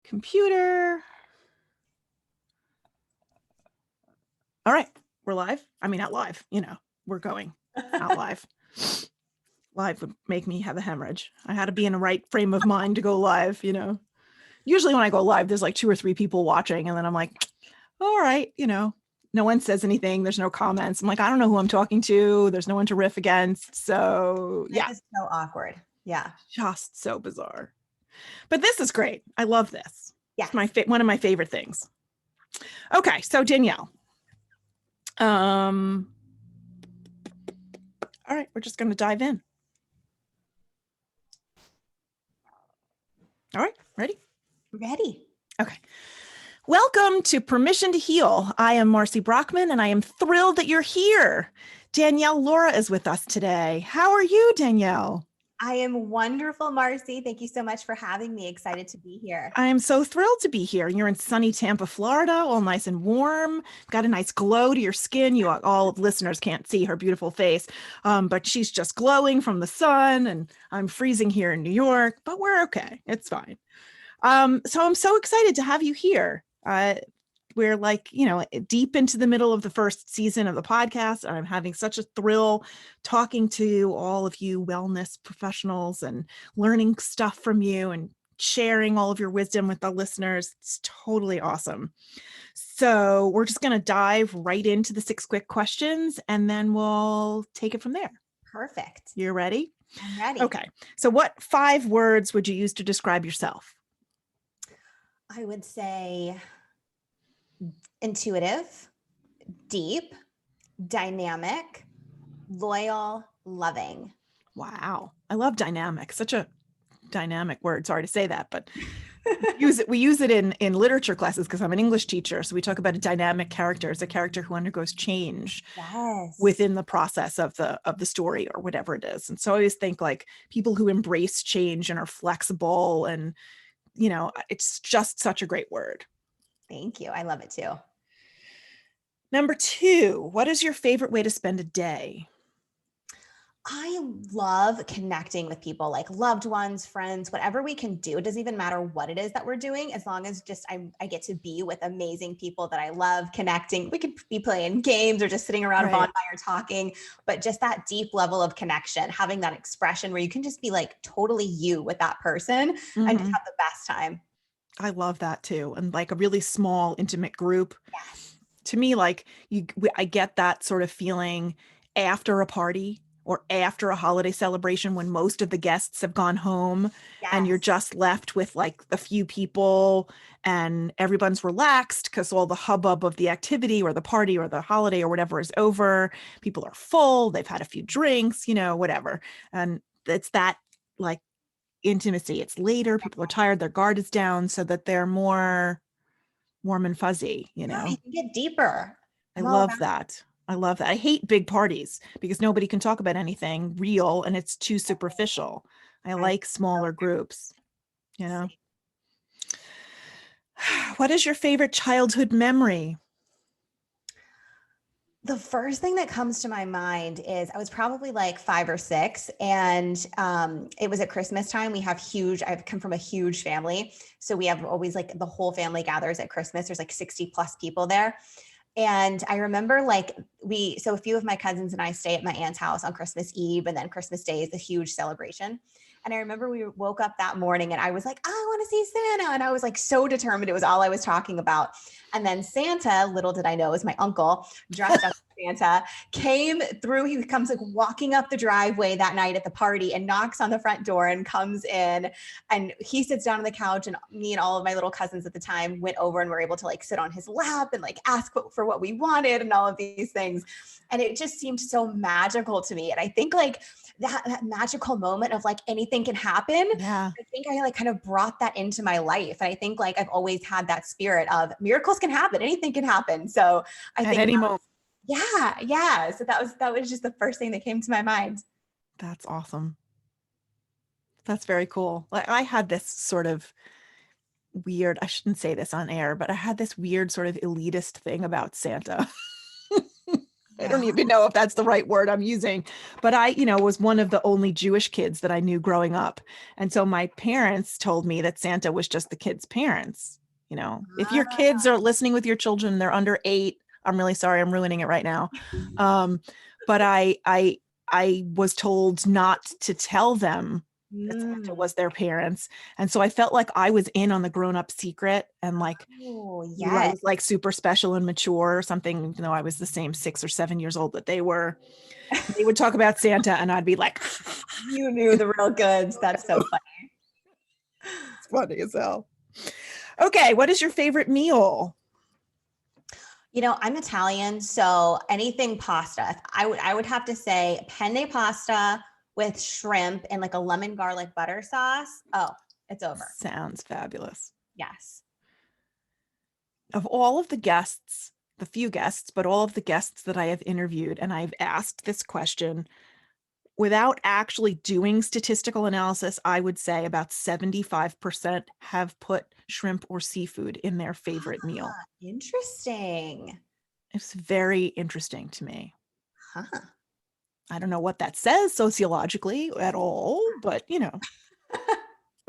Computer. All right, we're live. I mean, not live, we're going out live. Live would make me have a hemorrhage. I had to be in the right frame of mind to go live, Usually when I go live, there's like 2 or 3 people watching, and then I'm like, all right, no one says anything. There's no comments. I'm like, I don't know who I'm talking to. There's no one to riff against. So yeah. It's so awkward. Yeah. Just so bizarre. But this is great. I love this. Yeah. It's one of my favorite things. Okay. So Danielle, all right, we're just going to dive in. All right. Ready? Ready. Okay. Welcome to Permission to Heal. I am Marcy Brockman, and I am thrilled that you're here. Danielle Laura is with us today. How are you, Danielle? I am wonderful, Marcy. Thank you so much for having me. Excited to be here. I am so thrilled to be here. You're in sunny Tampa, Florida, all nice and warm. Got a nice glow to your skin. You all listeners can't see her beautiful face, but she's just glowing from the sun, and I'm freezing here in New York, but we're okay. It's fine. So I'm so excited to have you here. We're like, deep into the middle of the first season of the podcast, and I'm having such a thrill talking to all of you wellness professionals and learning stuff from you and sharing all of your wisdom with the listeners. It's totally awesome. So we're just going to dive right into the 6 quick questions, and then we'll take it from there. Perfect. You're ready? I'm ready. Okay. So what 5 words would you use to describe yourself? I would say intuitive, deep, dynamic, loyal, loving. Wow. I love dynamic. Such a dynamic word. Sorry to say that, but we use it in literature classes because I'm an English teacher. So we talk about a dynamic character as a character who undergoes change within the process of the story or whatever it is. And so I always think like people who embrace change and are flexible, and it's just such a great word. Thank you. I love it too. Number 2, what is your favorite way to spend a day? I love connecting with people, like loved ones, friends, whatever we can do. It doesn't even matter what it is that we're doing, as long as just I get to be with amazing people that I love connecting. We could be playing games or just sitting around a bonfire talking, but just that deep level of connection, having that expression where you can just be like totally you with that person and just have the best time. I love that too. And like a really small, intimate group. Yes. To me, like I get that sort of feeling after a party or after a holiday celebration when most of the guests have gone home and you're just left with like a few people and everyone's relaxed because all the hubbub of the activity or the party or the holiday or whatever is over. People are full, they've had a few drinks, whatever. And it's that like intimacy. It's later, people are tired, their guard is down, so that they're more warm and fuzzy, You can get deeper. I love that. I hate big parties because nobody can talk about anything real and it's too superficial. I like smaller groups, What is your favorite childhood memory? The first thing that comes to my mind is I was probably like 5 or 6, and it was at Christmas time. I've come from a huge family. So we have always like the whole family gathers at Christmas. There's like 60 plus people there. And I remember so a few of my cousins and I stay at my aunt's house on Christmas Eve, and then Christmas Day is a huge celebration. And I remember we woke up that morning and I was like, I want to see Santa. And I was like so determined. It was all I was talking about. And then Santa, little did I know, is my uncle, dressed up as Santa, came through. He comes like walking up the driveway that night at the party and knocks on the front door and comes in, and he sits down on the couch, and me and all of my little cousins at the time went over and were able to like sit on his lap and like ask for what we wanted and all of these things. And it just seemed so magical to me. And I think like that magical moment of like anything can happen. Yeah. I think I like kind of brought that into my life. And I think like I've always had that spirit of miracles can happen. Anything can happen. So I think at any moment. Yeah. So that was just the first thing that came to my mind. That's awesome. That's very cool. Like I had this sort of weird, I shouldn't say this on air, but I had this weird sort of elitist thing about Santa. I Yeah. don't even know if that's the right word I'm using, but I, was one of the only Jewish kids that I knew growing up. And so my parents told me that Santa was just the kids' parents. If your Ah, kids are listening with your children, they're under 8. I'm really sorry, I'm ruining it right now. But I was told not to tell them that Santa mm. was their parents. And so I felt like I was in on the grown-up secret, and like Oh, I yes. was like super special and mature or something, even though I was the same 6 or 7 years old that they were. They would talk about Santa and I'd be like, You knew the real goods. That's so funny. it's funny as hell. Okay, what is your favorite meal? I'm Italian, so anything pasta. I would have to say penne pasta with shrimp and like a lemon garlic butter sauce. Oh, it's over. Sounds fabulous. Yes. Of all of the guests, the few guests, but all of the guests that I have interviewed, and I've asked this question without actually doing statistical analysis, I would say about 75% have put shrimp or seafood in their favorite meal. Interesting. It's very interesting to me. Huh. I don't know what that says sociologically at all, but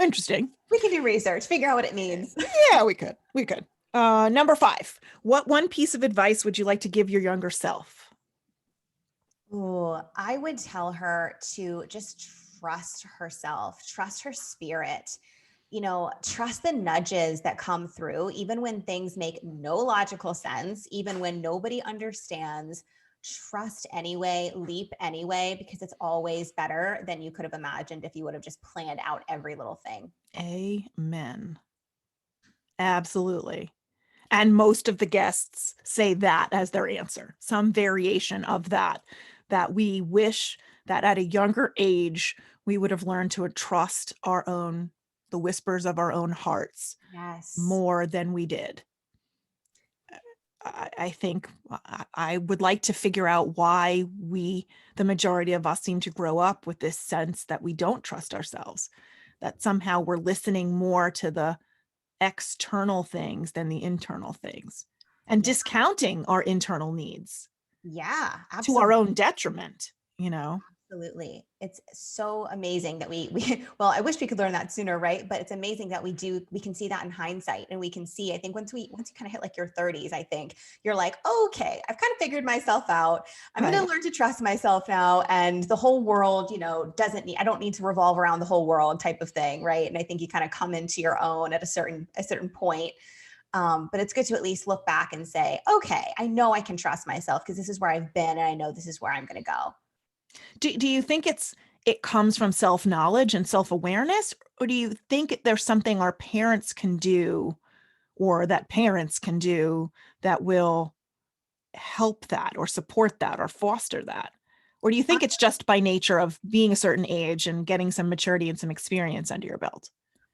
interesting. We can do research, figure out what it means. Yeah, we could. We could. Number 5. What one piece of advice would you like to give your younger self? Ooh, I would tell her to just trust herself, trust her spirit, trust the nudges that come through, even when things make no logical sense, even when nobody understands. Trust anyway, leap anyway, because it's always better than you could have imagined if you would have just planned out every little thing. Amen. Absolutely. And most of the guests say that as their answer, some variation of that we wish that at a younger age, we would have learned to trust the whispers of our own hearts Yes. more than we did. I think I would like to figure out why the majority of us, seem to grow up with this sense that we don't trust ourselves, that somehow we're listening more to the external things than the internal things, and Yeah. discounting our internal needs Yeah, to our absolutely. own detriment. Absolutely. It's so amazing that we well, I wish we could learn that sooner, right? But it's amazing that we can see that in hindsight, and we can see, I think once you kind of hit like your 30s, I think you're like, okay, I've kind of figured myself out. I'm going to Right. learn to trust myself now. And the whole world, I don't need to revolve around the whole world type of thing. Right. And I think you kind of come into your own at a certain point. But it's good to at least look back and say, okay, I know I can trust myself because this is where I've been and I know this is where I'm going to go. Do you think it comes from self-knowledge and self-awareness, or do you think there's something our parents can do, or that parents can do, that will help that or support that or foster that? Or do you think it's just by nature of being a certain age and getting some maturity and some experience under your belt?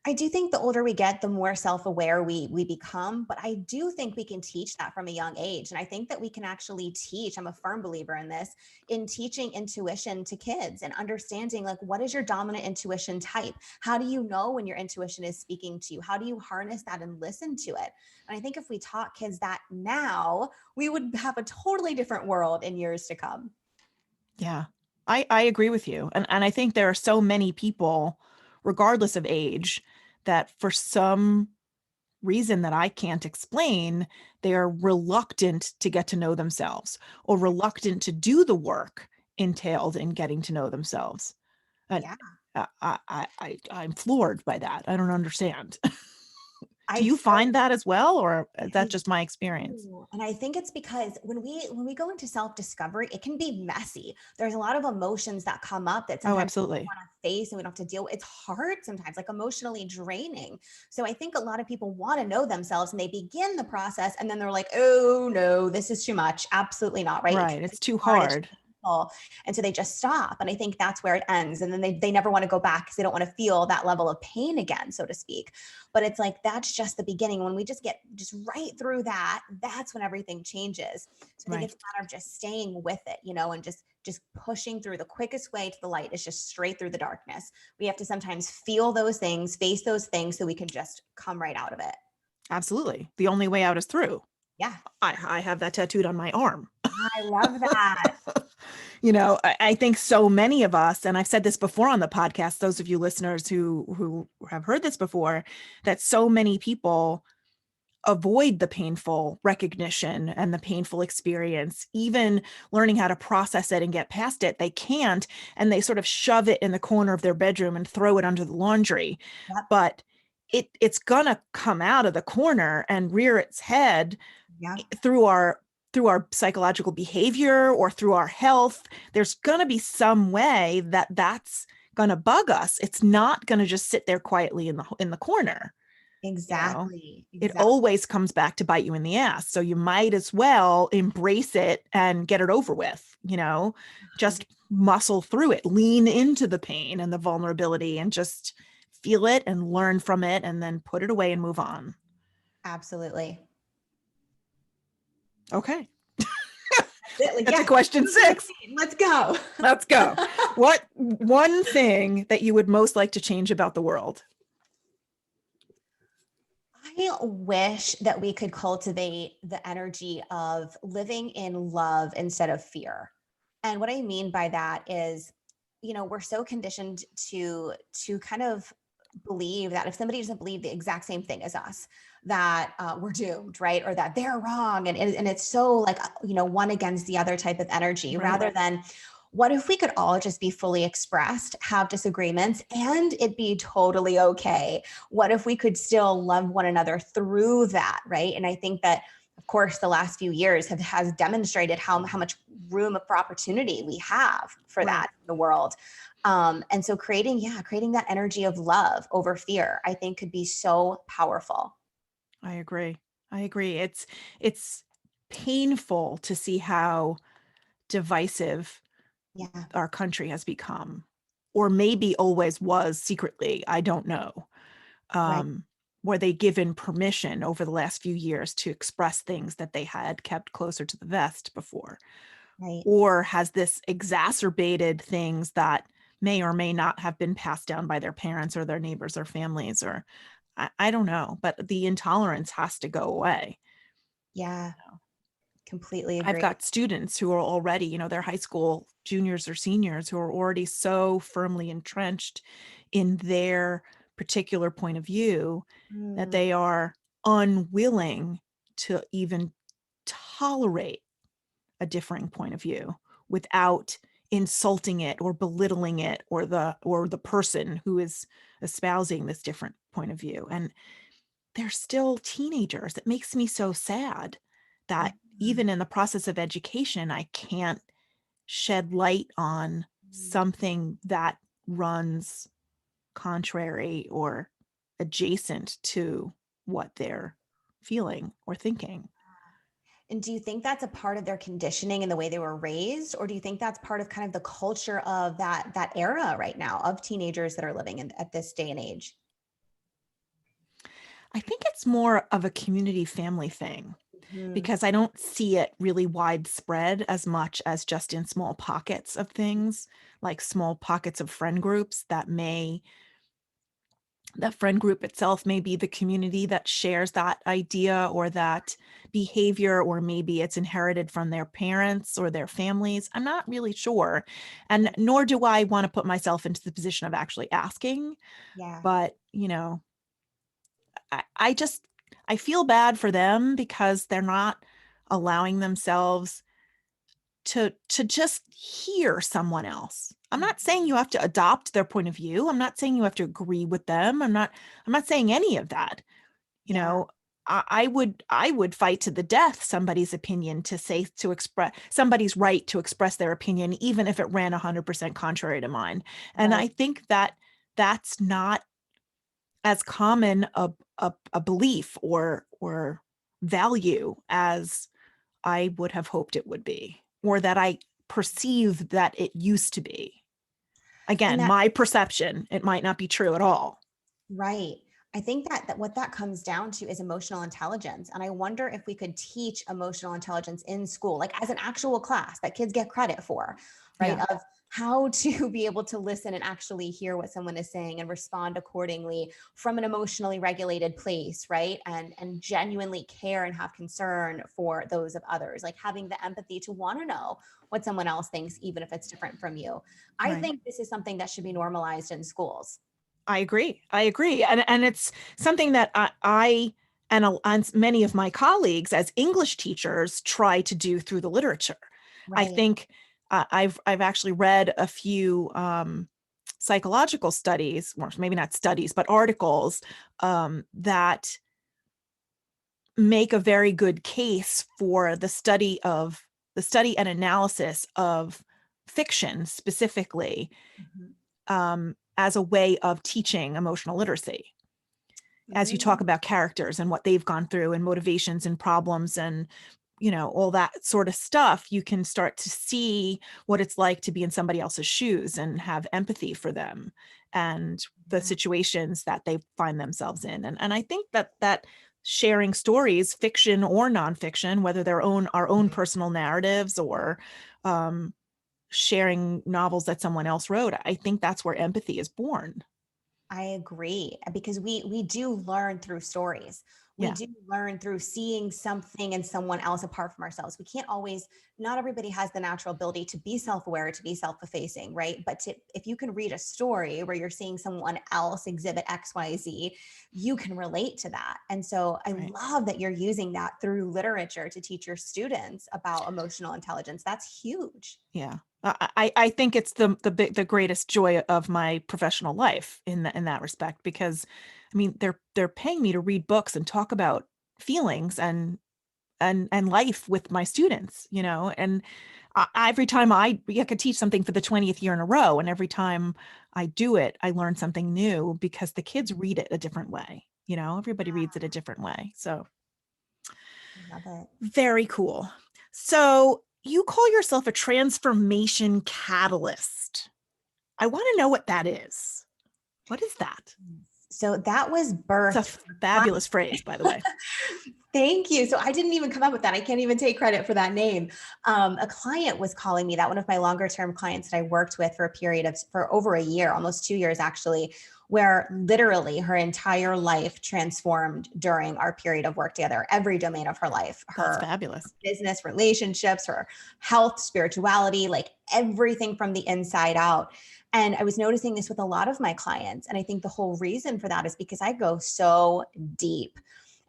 I do think the older we get, the more self-aware we become, but I do think we can teach that from a young age. And I think that we can actually teach, I'm a firm believer in this, in teaching intuition to kids and understanding like what is your dominant intuition type? How do you know when your intuition is speaking to you? How do you harness that and listen to it? And I think if we taught kids that now, we would have a totally different world in years to come. Yeah, I agree with you. And I think there are so many people, regardless of age, that for some reason that I can't explain, they are reluctant to get to know themselves, or reluctant to do the work entailed in getting to know themselves. And Yeah. I'm floored by that. I don't understand. Do I you so find that as well, or is that I just my experience? do. And I think it's because when we go into self-discovery, it can be messy. There's a lot of emotions that come up that Oh, sometimes we don't absolutely. want to face and we don't have to deal with. It's hard sometimes, like emotionally draining. So I think a lot of people want to know themselves and they begin the process and then they're like, oh no, this is too much. Absolutely not, right? Right. It's It's too hard, it's hard. painful. And so they just stop. And I think that's where it ends. And then they never want to go back because they don't want to feel that level of pain again, so to speak. But it's like that's just the beginning. When we just get just right through that, that's when everything changes. So I think Right. it's a matter of just staying with it, and just pushing through. The quickest way to the light is just straight through the darkness. We have to sometimes feel those things, face those things, so we can just come right out of it. Absolutely. The only way out is through. Yeah. I have that tattooed on my arm. I love that. I think so many of us, and I've said this before on the podcast, those of you listeners who have heard this before, that so many people avoid the painful recognition and the painful experience, even learning how to process it and get past it. They can't, and they sort of shove it in the corner of their bedroom and throw it under the laundry. Yep. But it's gonna come out of the corner and rear its head Yeah. through our psychological behavior or through our health. There's going to be some way that's going to bug us. It's not going to just sit there quietly in the corner. Exactly. It Exactly. always comes back to bite you in the ass. So you might as well embrace it and get it over with, just muscle through it, lean into the pain and the vulnerability and just feel it and learn from it and then put it away and move on. Absolutely. Okay. Like, That's a yeah, question 6. let's go. Let's go. What one thing that you would most like to change about the world? I wish that we could cultivate the energy of living in love instead of fear. And what I mean by that is, we're so conditioned to kind of believe that if somebody doesn't believe the exact same thing as us, that we're doomed, right? Or that they're wrong. And it's so like, one against the other type of energy, Right. rather than what if we could all just be fully expressed, have disagreements, and it be totally okay? What if we could still love one another through that, right? And I think that, of course, the last few years has demonstrated how much room for opportunity we have for that in the world. And so creating that energy of love over fear, I think could be so powerful. I agree. It's painful to see how divisive Yeah. our country has become, or maybe always was secretly. I don't know. Right. Were they given permission over the last few years to express things that they had kept closer to the vest before? Right. Or has this exacerbated things that may or may not have been passed down by their parents or their neighbors or families? Or I don't know, but the intolerance has to go away. Yeah. Completely I've agree. got students who are already, they're high school juniors or seniors who are already so firmly entrenched in their particular point of view that Mm, they are unwilling to even tolerate a differing point of view without insulting it or belittling it or the person who is espousing this different point of view. And they're still teenagers. It makes me so sad yeah. that even in the process of education, I can't shed light on something that runs contrary or adjacent to what they're feeling or thinking. And do you think that's a part of their conditioning and the way they were raised, or do you think that's part of kind of the culture of that era right now of teenagers that are living at this day and age? I think it's more of a community family thing Mhm. because I don't see it really widespread as much as just in small pockets of things, like small pockets of friend groups that friend group itself may be the community that shares that idea or that behavior, or maybe it's inherited from their parents or their families. I'm not really sure. And nor do I want to put myself into the position of actually asking, Yeah. but I feel bad for them because they're not allowing themselves to just hear someone else. I'm not saying you have to adopt their point of view. I'm not saying you have to agree with them. I'm not saying any of that. You Yeah. know, I would fight to the death somebody's opinion to express somebody's right to express their opinion, even if it ran 100% contrary to mine. And Right. I think that that's not as common a belief or value as I would have hoped it would be, or that I perceived that it used to be. And Again, that my perception, it might not be true at all. Right. I think that what that comes down to is emotional intelligence. And I wonder if we could teach emotional intelligence in school, like as an actual class that kids get credit for, right? Yeah. Of how to be able to listen and actually hear what someone is saying and respond accordingly from an emotionally regulated place, right? And genuinely care and have concern for those of others, like having the empathy to want to know what someone else thinks, even if it's different from you. I Right. think this is something that should be normalized in schools. I agree. I agree. And it's something that and many of my colleagues as English teachers try to do through the literature. I Right. think I've actually read a few psychological studies, or maybe not studies, but articles that make a very good case for the study and analysis of fiction specifically Mhm. as a way of teaching emotional literacy. As you talk Mm. about characters and what they've gone through and motivations and problems and all that sort of stuff, you can start to see what it's like to be in somebody else's shoes and have empathy for them and the Yeah. situations that they find themselves in. And I think that sharing stories, fiction or nonfiction, whether they're our own personal narratives or um, sharing novels that someone else wrote, I think that's where empathy is born. I agree, because we do learn through stories. We Yeah. do learn through seeing something in someone else apart from ourselves. We can't always, not everybody has the natural ability to be self-aware, to be self-effacing, right? But if you can read a story where you're seeing someone else exhibit XYZ, you can relate to that. And so I Right. love that you're using that through literature to teach your students about emotional intelligence. That's huge. Yeah. I think it's the greatest joy of my professional life in that respect, because I mean they're paying me to read books and talk about feelings and life with my students, and every time I could teach something for the 20th year in a row, and every time I do it, I learn something new because the kids read it a different way. Everybody reads it a different way. So Love it. very cool. So you call yourself a transformation catalyst. I want to know what that is. What is that? So that was It's a birthed. fabulous phrase, by the way. Thank you. So I didn't even come up with that. I can't even take credit for that name. A client was calling me, that one of my longer term clients that I worked with for a period of, for over a year, almost 2 years actually, where literally her entire life transformed during our period of work together, every domain of her life, That's her fabulous. business, relationships, her health, spirituality, like everything from the inside out. And I was noticing this with a lot of my clients. And I think the whole reason for that is because I go so deep.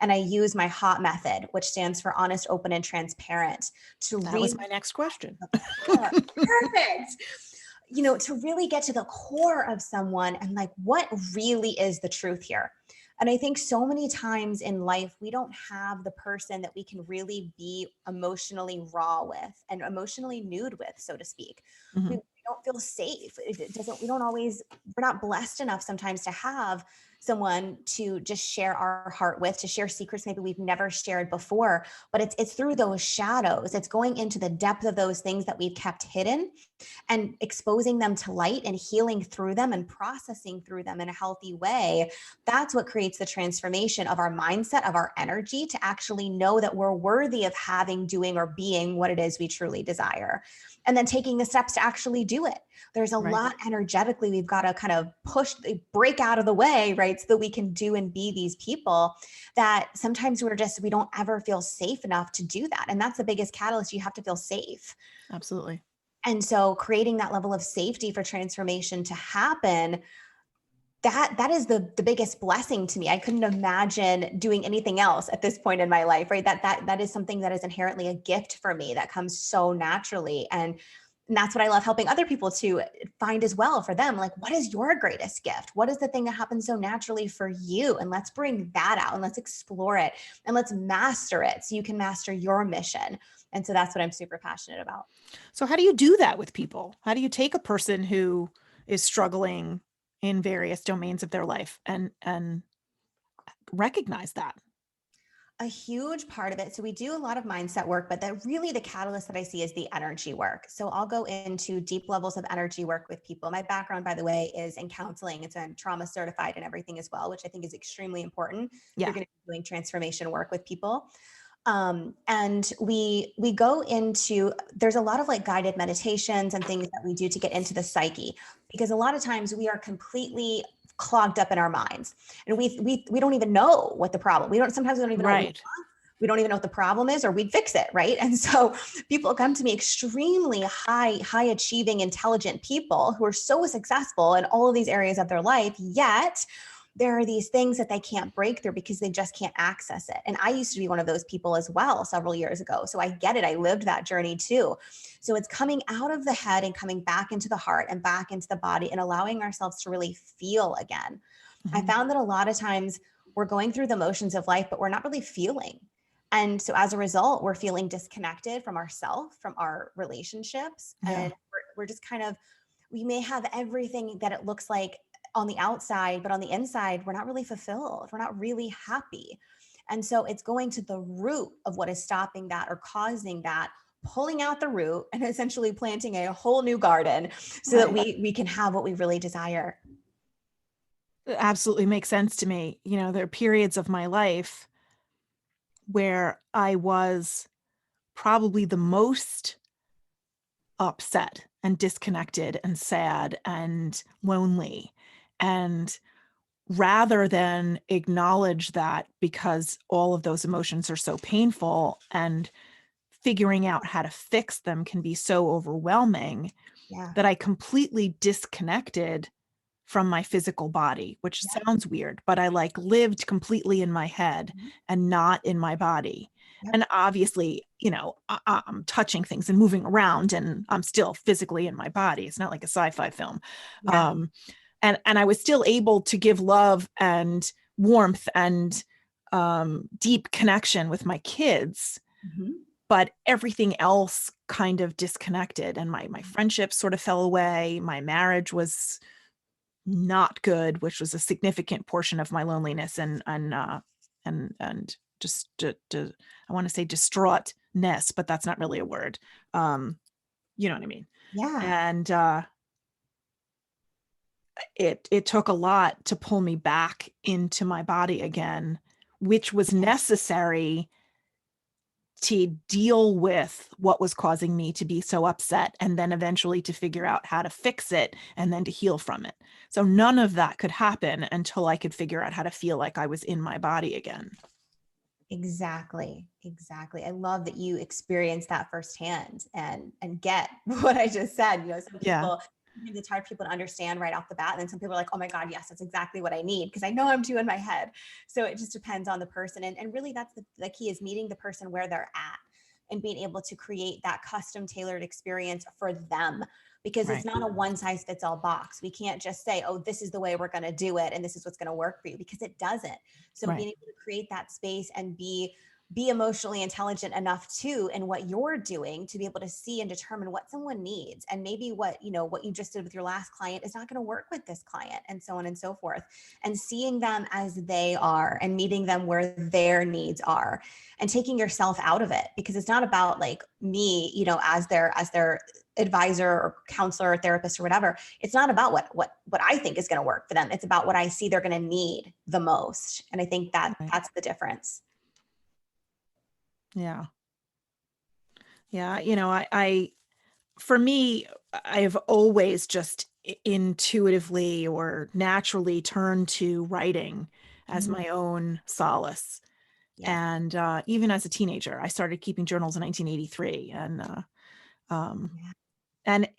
And I use my HOT method, which stands for honest, open, and transparent, to That was really my next question. the core. Perfect. To really get to the core of someone and like what really is the truth here. And I think so many times in life, we don't have the person that we can really be emotionally raw with and emotionally nude with, so to speak. We Mhm. don't feel safe. It doesn't, we don't always, we're not blessed enough sometimes to have someone to just share our heart with, to share secrets maybe we've never shared before. But it's through those shadows. It's going into the depth of those things that we've kept hidden and exposing them to light and healing through them and processing through them in a healthy way. That's what creates the transformation of our mindset, of our energy, to actually know that we're worthy of having, doing, or being what it is we truly desire. And then taking the steps to actually do it. There's a Right. lot energetically we've got to kind of break out of the way, right? So that we can do and be these people that sometimes we don't ever feel safe enough to do that. And that's the biggest catalyst. You have to feel safe. Absolutely. And so creating that level of safety for transformation to happen, that is the biggest blessing to me. I couldn't imagine doing anything else at this point in my life, right? That is something that is inherently a gift for me that comes so naturally. And that's what I love helping other people to find as well for them. Like, what is your greatest gift? What is the thing that happens so naturally for you? And let's bring that out and let's explore it and let's master it so you can master your mission. And so that's what I'm super passionate about. So how do you do that with people? How do you take a person who is struggling in various domains of their life and recognize that? A huge part of it. So we do a lot of mindset work, but the catalyst that I see is the energy work. So I'll go into deep levels of energy work with people. My background, by the way, is in counseling. It's I'm trauma certified and everything as well, which I think is extremely important if you're Yeah. going to be doing transformation work with people. And we go into, there's a lot of like guided meditations and things that we do to get into the psyche, because a lot of times we are completely clogged up in our minds, and we don't even know what the problem. Sometimes we don't even know what Right. we don't even know what the problem is, or we'd fix it, right? And so people come to me, extremely high achieving, intelligent people who are so successful in all of these areas of their life, yet there are these things that they can't break through because they just can't access it. And I used to be one of those people as well several years ago. So I get it. I lived that journey too. So it's coming out of the head and coming back into the heart and back into the body and allowing ourselves to really feel again. I Mhm. found that a lot of times we're going through the motions of life, but we're not really feeling. And so as a result, we're feeling disconnected from ourselves, from our relationships. Yeah. And we're just kind of, we may have everything that it looks like on the outside, but on the inside, we're not really fulfilled. We're not really happy. And so it's going to the root of what is stopping that or causing that, pulling out the root and essentially planting a whole new garden so that Right. we can have what we really desire. It absolutely makes sense to me. There are periods of my life where I was probably the most upset and disconnected and sad and lonely. And rather than acknowledge that, because all of those emotions are so painful and figuring out how to fix them can be so overwhelming, Yeah. that I completely disconnected from my physical body, which Yeah. sounds weird, but I like lived completely in my head Mhm. and not in my body. Yep. And obviously, I'm touching things and moving around and I'm still physically in my body. It's not like a sci-fi film. Yeah. Um, and I was still able to give love and warmth and deep connection with my kids, Mhm. but everything else kind of disconnected, and my friendships sort of fell away. My marriage was not good, which was a significant portion of my loneliness and just I want to say distraughtness, but that's not really a word. You know what I mean? Yeah. And it took a lot to pull me back into my body again, which was necessary to deal with what was causing me to be so upset, and then eventually to figure out how to fix it and then to heal from it. So none of that could happen until I could figure out how to feel like I was in my body again. Exactly. Exactly. I love that you experienced that firsthand and get what I just said. Some Yeah. people, sometimes it's hard for people to understand right off the bat. And then some people are like, oh my God, yes, that's exactly what I need, because I know I'm too in my head. So it just depends on the person. And really that's the key, is meeting the person where they're at and being able to create that custom tailored experience for them, because it's Right. not a one size fits all box. We can't just say, oh, this is the way we're going to do it and this is what's going to work for you, because it doesn't. So Right. being able to create that space and be emotionally intelligent enough too in what you're doing to be able to see and determine what someone needs, and maybe what you just did with your last client is not going to work with this client, and so on and so forth, and seeing them as they are and meeting them where their needs are, and taking yourself out of it, because it's not about like me, as their advisor or counselor or therapist or whatever. It's not about what I think is going to work for them. It's about what I see they're going to need the most. And I think that Right. that's the difference. Yeah. Yeah. I for me, I've always just intuitively or naturally turned to writing as Mhm. my own solace. Yes. And even as a teenager, I started keeping journals in 1983, um, Yeah. and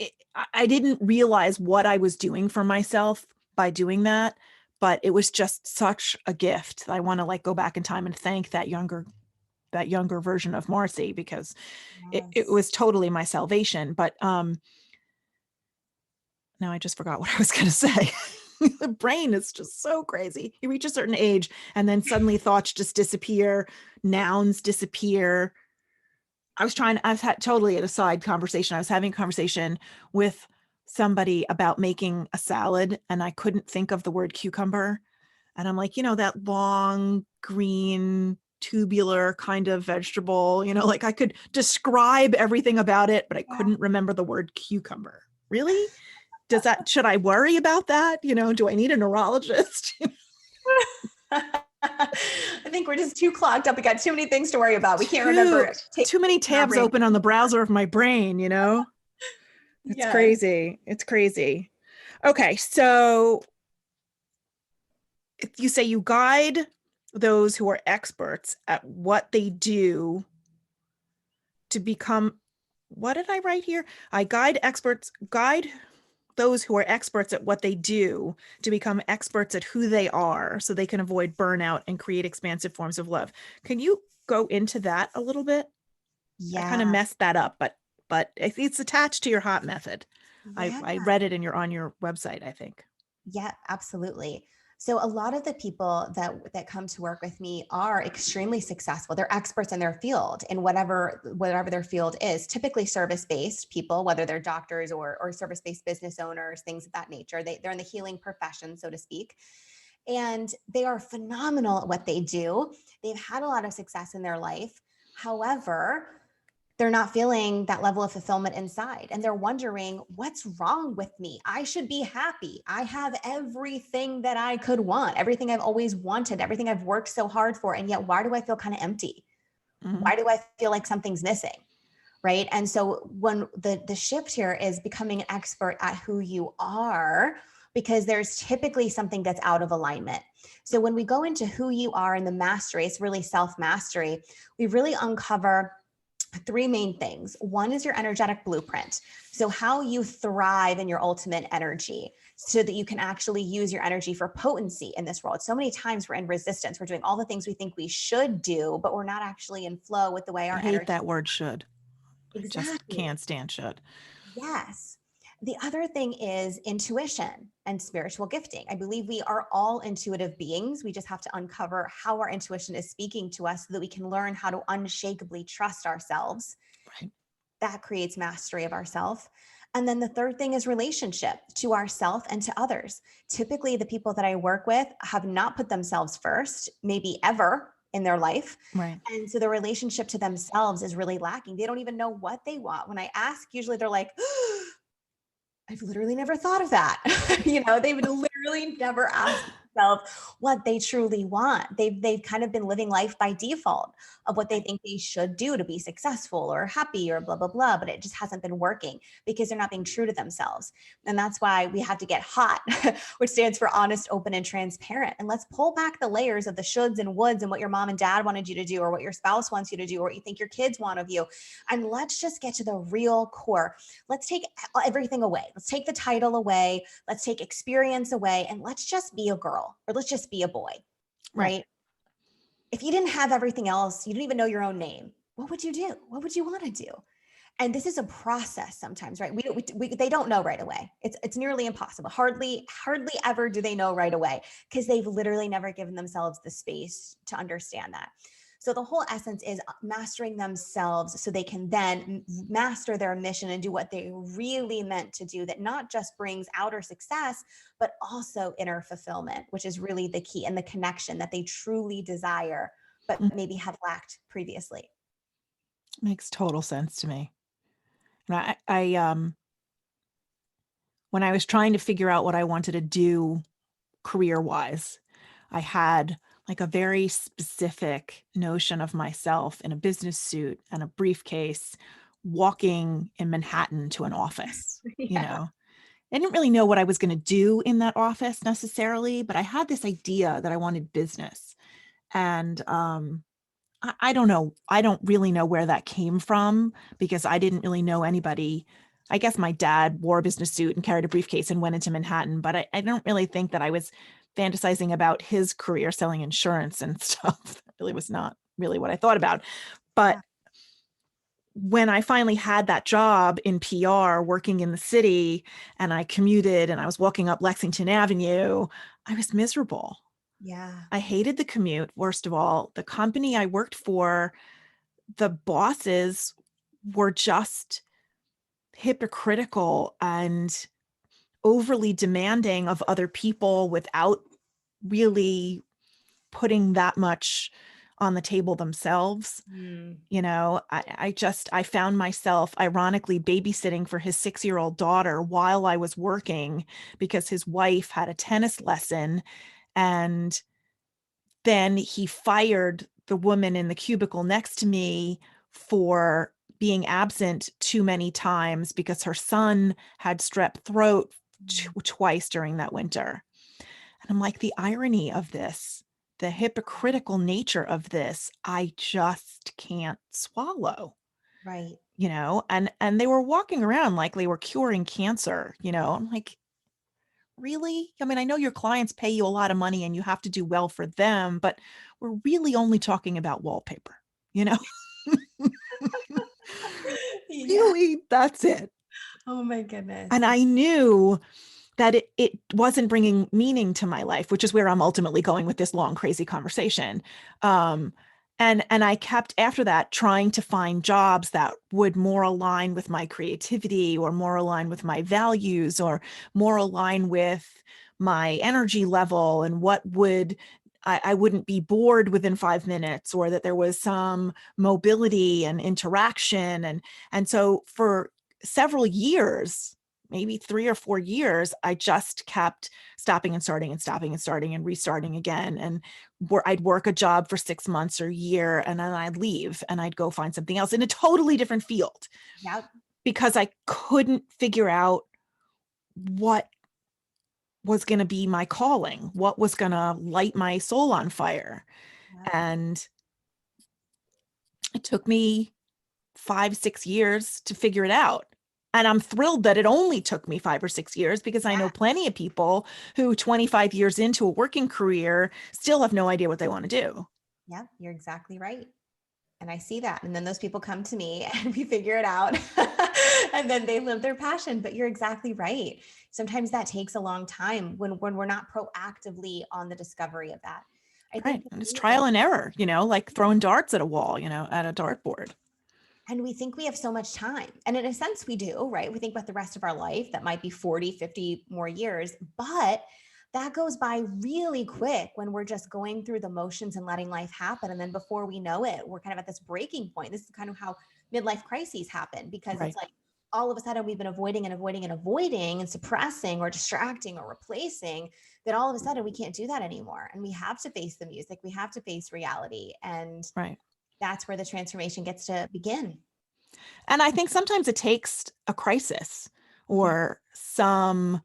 I didn't realize what I was doing for myself by doing that, but it was just such a gift. I want to like go back in time and thank that younger version of Marcy, because it Yes. was totally my salvation. But now I just forgot what I was going to say. The brain is just so crazy. You reach a certain age and then suddenly thoughts just disappear, nouns disappear. I've had totally an aside conversation. I was having a conversation with somebody about making a salad and I couldn't think of the word cucumber. And I'm like, that long, green, tubular kind of vegetable, like I could describe everything about it, but I Yeah. couldn't remember the word cucumber. Really? Should I worry about that? Do I need a neurologist? I think we're just too clogged up. We got too many things to worry about. We can't remember. Too many tabs open on the browser of my brain, you know? It's Yes. crazy. It's crazy. Okay, so you say you guide those who are experts at what they do to become, what did I write here? I guide those who are experts at what they do to become experts at who they are so they can avoid burnout and create expansive forms of love. Can you go into that a little bit? I kind of Yeah. messed that up, but it's attached to your HOT method. Yeah. I read it on your website, I think. Yeah, absolutely. So a lot of the people that come to work with me are extremely successful. They're experts in their field, in whatever their field is. Typically service-based people, whether they're doctors or service-based business owners, things of that nature. They're in the healing profession, so to speak. And they are phenomenal at what they do. They've had a lot of success in their life. However, they're not feeling that level of fulfillment inside. And they're wondering, what's wrong with me? I should be happy. I have everything that I could want, everything I've always wanted, everything I've worked so hard for. And yet, why do I feel kind of empty? Mm-hmm. Why do I feel like something's missing? Right. And so when the shift here is becoming an expert at who you are, because there's typically something that's out of alignment. So when we go into who you are in the mastery, it's really self-mastery. We really uncover three main things. One is your energetic blueprint. So how you thrive in your ultimate energy so that you can actually use your energy for potency in this world. So many times we're in resistance. We're doing all the things we think we should do, but we're not actually in flow with the way our I hate energy. that word should. I just Exactly. can't stand should. Yes. The other thing is intuition and spiritual gifting. I believe we are all intuitive beings. We just have to uncover how our intuition is speaking to us so that we can learn how to unshakably trust ourselves. Right. That creates mastery of ourself. And then the third thing is relationship to ourself and to others. Typically, the people that I work with have not put themselves first, maybe ever in their life. Right. And so the relationship to themselves is really lacking. They don't even know what they want. When I ask, usually they're like, I've literally never thought of that. They've literally never asked themselves what they truly want. They've kind of been living life by default of what they think they should do to be successful or happy or blah, blah, blah. But it just hasn't been working because they're not being true to themselves. And that's why we have to get HOT, which stands for honest, open, and transparent. And let's pull back the layers of the shoulds and woulds and what your mom and dad wanted you to do or what your spouse wants you to do or what you think your kids want of you. And let's just get to the real core. Let's take everything away. Let's take the title away. Let's take experience away. And let's just be a girl or let's just be a boy, right? If you didn't have everything else, you didn't even know your own name, what would you do? What would you want to do? And this is a process sometimes, right? They don't know right away. It's nearly impossible. Hardly ever do they know right away because they've literally never given themselves the space to understand that. So the whole essence is mastering themselves so they can then master their mission and do what they really meant to do, that not just brings outer success, but also inner fulfillment, which is really the key, and the connection that they truly desire, but maybe have lacked previously. Makes total sense to me. I when I was trying to figure out what I wanted to do career-wise, I had like a very specific notion of myself in a business suit and a briefcase walking in Manhattan to an office. Yeah. I didn't really know what I was going to do in that office necessarily, but I had this idea that I wanted business. And I don't know. I don't really know where that came from because I didn't really know anybody. I guess my dad wore a business suit and carried a briefcase and went into Manhattan, but I don't really think that I was fantasizing about his career selling insurance and stuff. That really was not really what I thought about. But when I finally had that job in PR working in the city and I commuted and I was walking up Lexington Avenue, I was miserable. Yeah. I hated the commute. Worst of all, the company I worked for, the bosses were just hypocritical and overly demanding of other people without really putting that much on the table themselves. I found myself ironically babysitting for his 6-year-old daughter while I was working because his wife had a tennis lesson, and then he fired the woman in the cubicle next to me for being absent too many times because her son had strep throat twice during that winter. And I'm like, the irony of this, the hypocritical nature of this, I just can't swallow, Right. and they were walking around like they were curing cancer. I'm like, really? I mean, I know your clients pay you a lot of money and you have to do well for them, but we're really only talking about wallpaper, you know? Yeah. Really, that's it. Oh my goodness. And I knew that it wasn't bringing meaning to my life, which is where I'm ultimately going with this long, crazy conversation. Um, and I kept after that trying to find jobs that would more align with my creativity or more align with my values or more align with my energy level and what would I wouldn't be bored within 5 minutes, or that there was some mobility and interaction. And so for several years, maybe 3 or 4 years, I just kept stopping and starting and stopping and starting and restarting again. And I'd work a job for 6 months or a year, and then I'd leave and I'd go find something else in a totally different field Yep. because I couldn't figure out what was going to be my calling, what was going to light my soul on fire. Yep. And it took me 5, 6 years to figure it out. And I'm thrilled that it only took me 5 or 6 years, because I know Yeah. plenty of people who 25 years into a working career still have no idea what they want to do. Yeah. You're exactly right. And I see that. And then those people come to me and we figure it out and then they live their passion. But you're exactly right. Sometimes that takes a long time when we're not proactively on the discovery of that. I think Right. the And it's thing is, trial and error, like throwing darts at a wall, at a dartboard. and we think we have so much time. And in a sense, we do, right? We think about the rest of our life that might be 40, 50 more years, but that goes by really quick when we're just going through the motions and letting life happen. And then before we know it, we're kind of at this breaking point. This is kind of how midlife crises happen, because it's Right. like all of a sudden we've been avoiding and avoiding and avoiding and suppressing or distracting or replacing, that all of a sudden we can't do that anymore. And we have to face the music, we have to face reality. And Right. that's where the transformation gets to begin. And I think sometimes it takes a crisis Mhm. or some,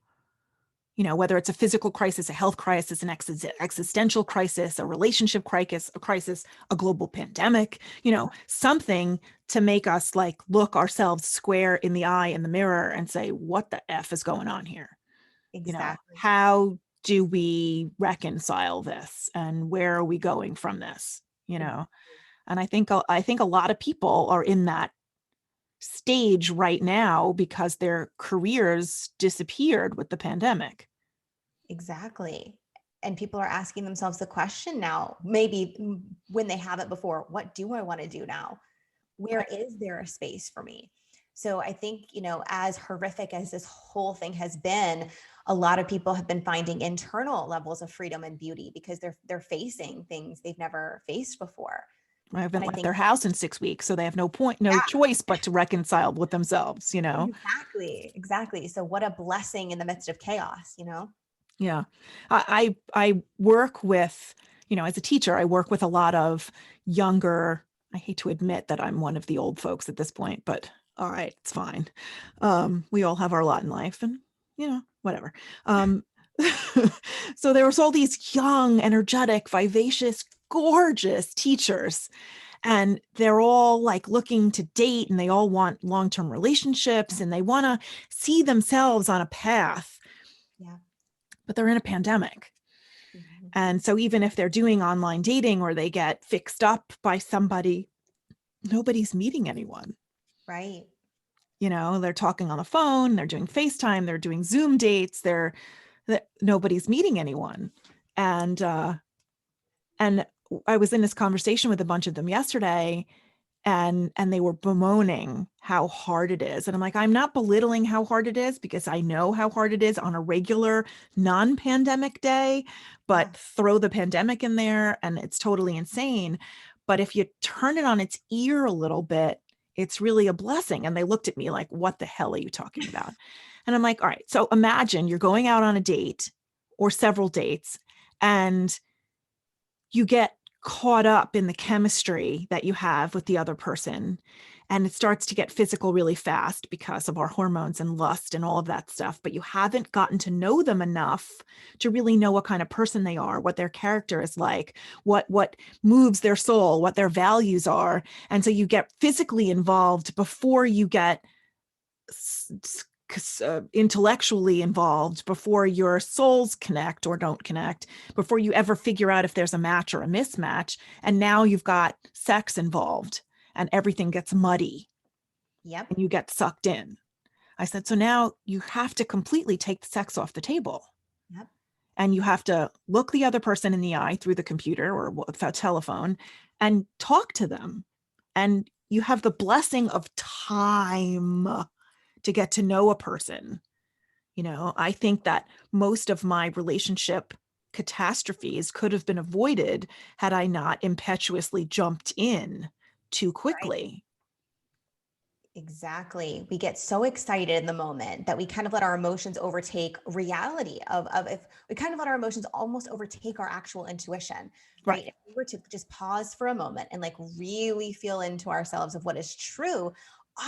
whether it's a physical crisis, a health crisis, an existential crisis, a relationship crisis, a global pandemic, something to make us like look ourselves square in the eye in the mirror and say, what the F is going on here? Exactly. How do we reconcile this, and where are we going from this? And I think a lot of people are in that stage right now because their careers disappeared with the pandemic. Exactly. And people are asking themselves the question now, maybe when they haven't before, what do I want to do now? Where is there a space for me? So I think, as horrific as this whole thing has been, a lot of people have been finding internal levels of freedom and beauty because they're facing things they've never faced before. I haven't And I left think, their house in 6 weeks, so they have no yeah, choice but to reconcile with themselves. exactly. Exactly. So what a blessing in the midst of chaos. Yeah. I work with, as a teacher, I work with a lot of younger, I hate to admit that I'm one of the old folks at this point, but all right, it's fine. We all have our lot in life, and, whatever. Um, so there was all these young, energetic, vivacious, gorgeous teachers, and they're all like looking to date, and they all want long-term relationships, and they want to see themselves on a path, Yeah. but they're in a pandemic. Mhm. And so even if they're doing online dating or they get fixed up by somebody, nobody's meeting anyone. Right. They're talking on the phone, they're doing FaceTime, they're doing Zoom dates, nobody's meeting anyone. And I was in this conversation with a bunch of them yesterday, and they were bemoaning how hard it is. And I'm like, I'm not belittling how hard it is, because I know how hard it is on a regular non-pandemic day, Yeah. but throw the pandemic in there and it's totally insane. But if you turn it on its ear a little bit, it's really a blessing. And they looked at me like, what the hell are you talking about? And I'm like, all right, so imagine you're going out on a date or several dates, and you get caught up in the chemistry that you have with the other person. And it starts to get physical really fast because of our hormones and lust and all of that stuff. But you haven't gotten to know them enough to really know what kind of person they are, what their character is like, what moves their soul, what their values are. And so you get physically involved before you get intellectually involved, before your souls connect or don't connect, before you ever figure out if there's a match or a mismatch. And now you've got sex involved and everything gets muddy Yep. and you get sucked in. I said, so now you have to completely take the sex off the table. Yep. And you have to look the other person in the eye through the computer or a telephone and talk to them. And you have the blessing of time to get to know a person. I think that most of my relationship catastrophes could have been avoided had I not impetuously jumped in too quickly. Exactly. We get so excited in the moment that we kind of let our emotions overtake reality of if we kind of let our emotions almost overtake our actual intuition, right? If we were to just pause for a moment and like really feel into ourselves of what is true,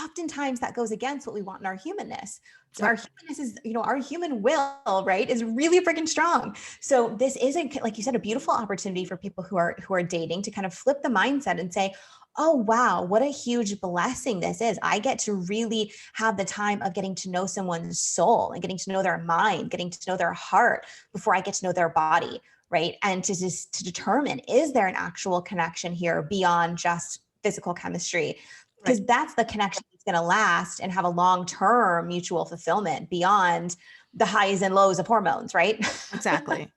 oftentimes that goes against what we want in our humanness. So our humanness is, our human will, right, is really freaking strong. So this isn't, like you said, a beautiful opportunity for people who are dating to kind of flip the mindset and say, oh, wow, what a huge blessing this is. I get to really have the time of getting to know someone's soul and getting to know their mind, getting to know their heart before I get to know their body, right? And to determine, is there an actual connection here beyond just physical chemistry? Because that's the connection that's going to last and have a long-term mutual fulfillment beyond the highs and lows of hormones, right? Exactly.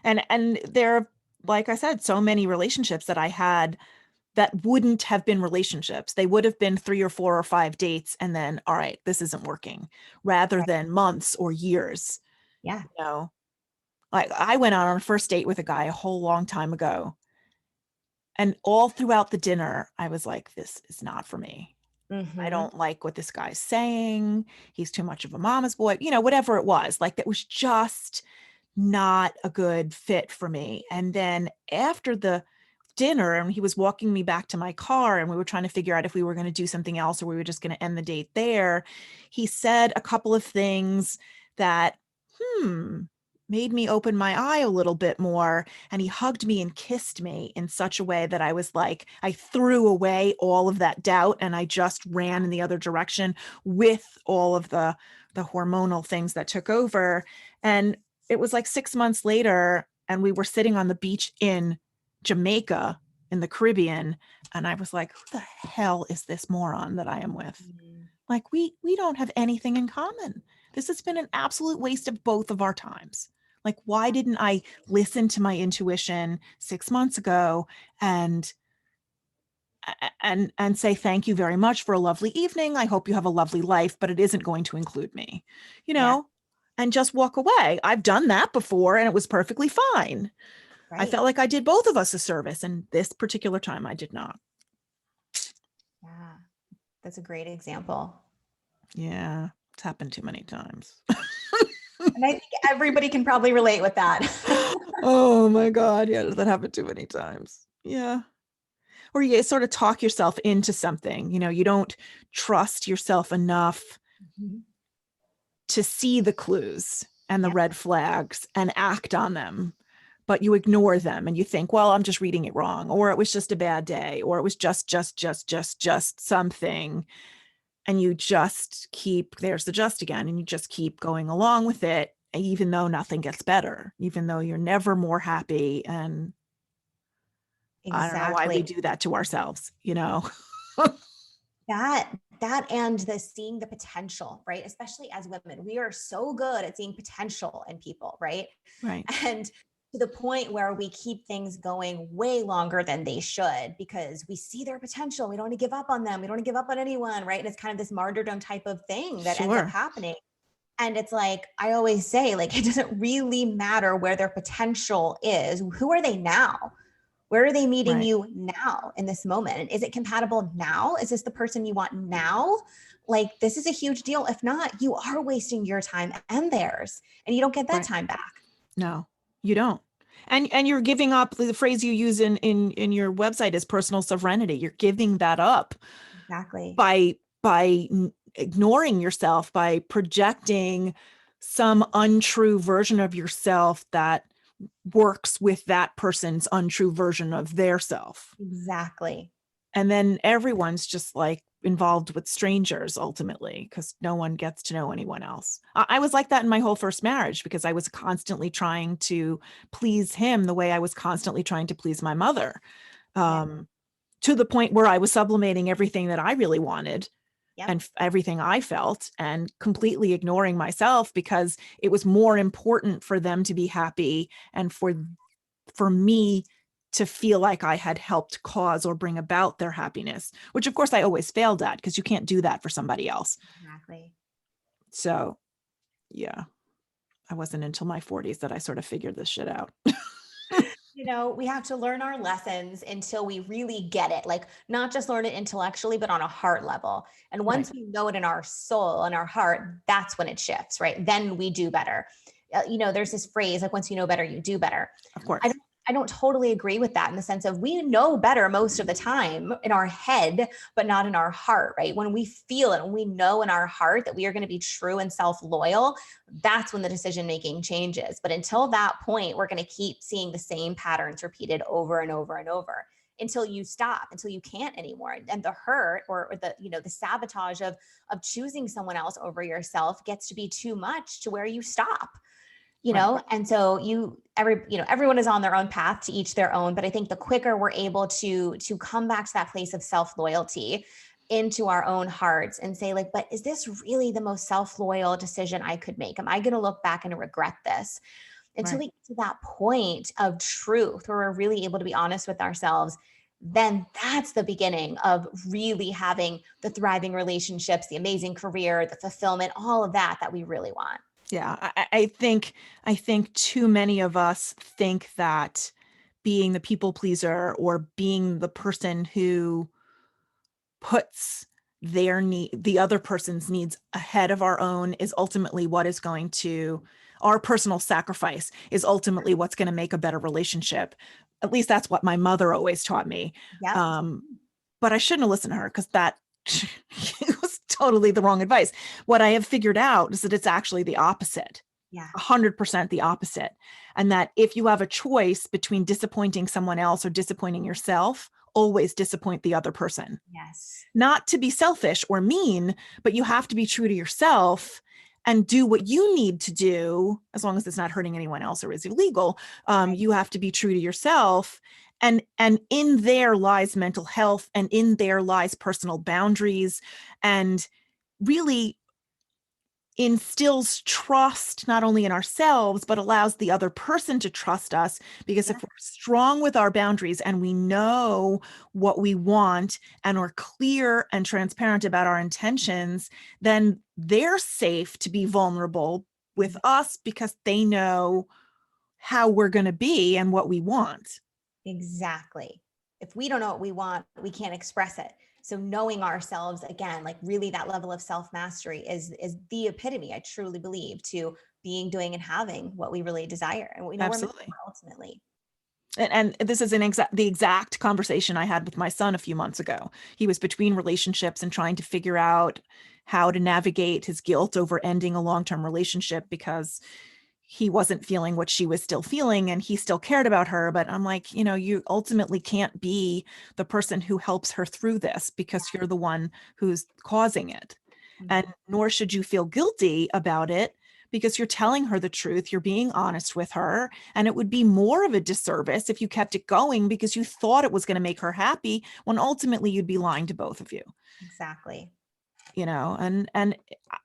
And there, like I said, so many relationships that I had that wouldn't have been relationships. They would have been 3 or 4 or 5 dates and then, all right, this isn't working, rather than months or years. Yeah. Like I went on a first date with a guy a whole long time ago. And all throughout the dinner, I was like, this is not for me. I don't like what this guy's saying. He's too much of a mama's boy, whatever it was. Like that was just not a good fit for me. And then after the dinner, and he was walking me back to my car, and we were trying to figure out if we were going to do something else or we were just going to end the date there, he said a couple of things that, made me open my eye a little bit more. And he hugged me and kissed me in such a way that I was like, I threw away all of that doubt and I just ran in the other direction with all of the hormonal things that took over. And it was like 6 months later, and we were sitting on the beach in Jamaica in the Caribbean. And I was like, who the hell is this moron that I am with? Like, we don't have anything in common. This has been an absolute waste of both of our times. Like, why didn't I listen to my intuition 6 months ago and say thank you very much for a lovely evening. I hope you have a lovely life, but it isn't going to include me, and just walk away. I've done that before and it was perfectly fine. Right. I felt like I did both of us a service, and this particular time I did not. Yeah, that's a great example. Yeah, it's happened too many times. And I think everybody can probably relate with that. Oh my God. Yeah, that happened too many times. Yeah. Or you sort of talk yourself into something, you don't trust yourself enough to see the clues and the red flags and act on them, but you ignore them and you think, well, I'm just reading it wrong, or it was just a bad day, or it was just something. And you just keep, there's the just again, and you just keep going along with it, even though nothing gets better, even though you're never more happy. And I don't know why we do that to ourselves, That and the seeing the potential, right? Especially as women, we are so good at seeing potential in people, right? Right. And to the point where we keep things going way longer than they should because we see their potential. We don't want to give up on them. We don't want to give up on anyone, right? And it's kind of this martyrdom type of thing that ends up happening. And it's like, I always say, like, it doesn't really matter where their potential is. Who are they now? Where are they meeting you now in this moment? And is it compatible now? Is this the person you want now? Like, this is a huge deal. If not, you are wasting your time and theirs, and you don't get that time back. No, you don't. And you're giving up, the phrase you use in your website is personal sovereignty. You're giving that up Exactly. by ignoring yourself, by projecting some untrue version of yourself that works with that person's untrue version of their self. Exactly. And then everyone's just like involved with strangers ultimately, because no one gets to know anyone else. I was like that in my whole first marriage because I was constantly trying to please him the way I was constantly trying to please my mother, Yeah. to the point where I was sublimating everything that I really wanted Yep. and everything I felt and completely ignoring myself because it was more important for them to be happy and for me to feel like I had helped cause or bring about their happiness, which of course I always failed at because you can't do that for somebody else. Exactly. So, yeah, I wasn't until my 40s that I sort of figured this shit out. We have to learn our lessons until we really get it, like not just learn it intellectually, but on a heart level. And Right. once we know it in our soul and our heart, that's when it shifts, right? Then we do better. There's this phrase like, once you know better, you do better. Of I course. don't, I don't totally agree with that in the sense of we know better most of the time in our head, but not in our heart, right? When we feel it, when we know in our heart that we are going to be true and self-loyal, that's when the decision making changes. But until that point, we're going to keep seeing the same patterns repeated over and over and over until you stop, until you can't anymore. And the hurt or the sabotage of choosing someone else over yourself gets to be too much to where you stop. Right. And so everyone is on their own path, to each their own, but I think the quicker we're able to come back to that place of self-loyalty into our own hearts and say like, but is this really the most self-loyal decision I could make? Am I going to look back and regret this? Until Right. we get to that point of truth where we're really able to be honest with ourselves, then that's the beginning of really having the thriving relationships, the amazing career, the fulfillment, all of that we really want. Yeah, I think too many of us think that being the people pleaser or being the person who puts the other person's needs ahead of our own is ultimately what is going to, our personal sacrifice is ultimately what's going to make a better relationship. At least that's what my mother always taught me. Yep. Um, but I shouldn't have listened to her because that it was totally the wrong advice. What I have figured out is that it's actually the opposite. Yeah. 100% the opposite. And that if you have a choice between disappointing someone else or disappointing yourself, always disappoint the other person. Yes. Not to be selfish or mean, but you have to be true to yourself and do what you need to do, as long as it's not hurting anyone else or is illegal. Right. You have to be true to yourself. And in there lies mental health, and in there lies personal boundaries, and really instills trust not only in ourselves but allows the other person to trust us, because Yeah. if we're strong with our boundaries and we know what we want and are clear and transparent about our intentions, then they're safe to be vulnerable with us because they know how we're going to be and what we want. Exactly. If we don't know what we want, we can't express it. So knowing ourselves again, like really that level of self-mastery is the epitome, I truly believe, to being, doing, and having what we really desire. And we know we're meant Absolutely. for ultimately. And this is the exact conversation I had with my son a few months ago. He was between relationships and trying to figure out how to navigate his guilt over ending a long-term relationship because he wasn't feeling what she was still feeling and he still cared about her. But I'm like, you ultimately can't be the person who helps her through this because you're the one who's causing it. And Mhm. nor should you feel guilty about it because you're telling her the truth, you're being honest with her, and it would be more of a disservice if you kept it going because you thought it was going to make her happy when ultimately you'd be lying to both of you. Exactly. And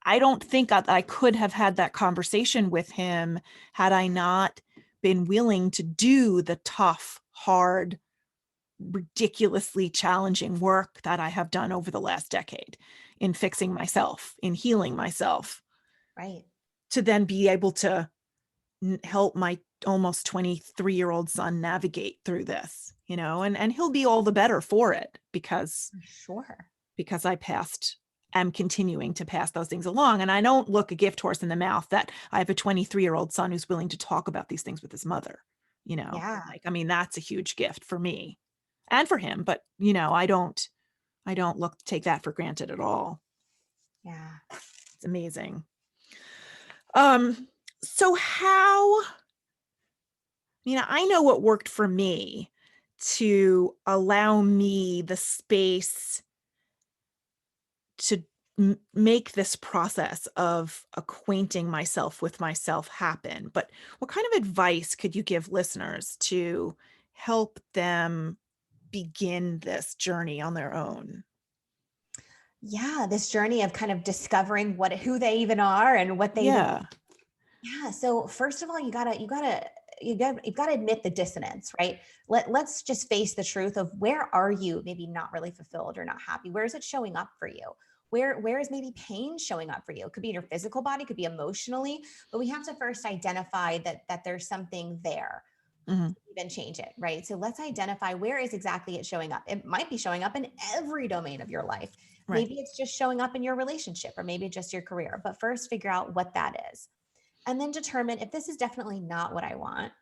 I don't think I could have had that conversation with him had I not been willing to do the tough, hard, ridiculously challenging work that I have done over the last decade in fixing myself, in healing myself, Right. to then be able to help my almost 23-year-old son navigate through this, and he'll be all the better for it because For sure. I am continuing to pass those things along. And I don't look a gift horse in the mouth that I have a 23-year-old son who's willing to talk about these things with his mother. Yeah. like, I mean, that's a huge gift for me and for him, but I don't take that for granted at all. Yeah. It's amazing. Um, so how, I know what worked for me to allow me the space to make this process of acquainting myself with myself happen. But what kind of advice could you give listeners to help them begin this journey on their own? Yeah. This journey of kind of discovering who they even are and what they even, Yeah. yeah. So first of all, you've got to admit the dissonance, right? Let's just face the truth of where are you maybe not really fulfilled or not happy? Where is it showing up for you? Where is maybe pain showing up for you? It could be in your physical body, could be emotionally, but we have to first identify that there's something there Hmm. to even change it, right? So let's identify where is exactly it showing up. It might be showing up in every domain of your life. Right. Maybe it's just showing up in your relationship, or maybe just your career, but first figure out what that is. And then determine if this is definitely not what I want,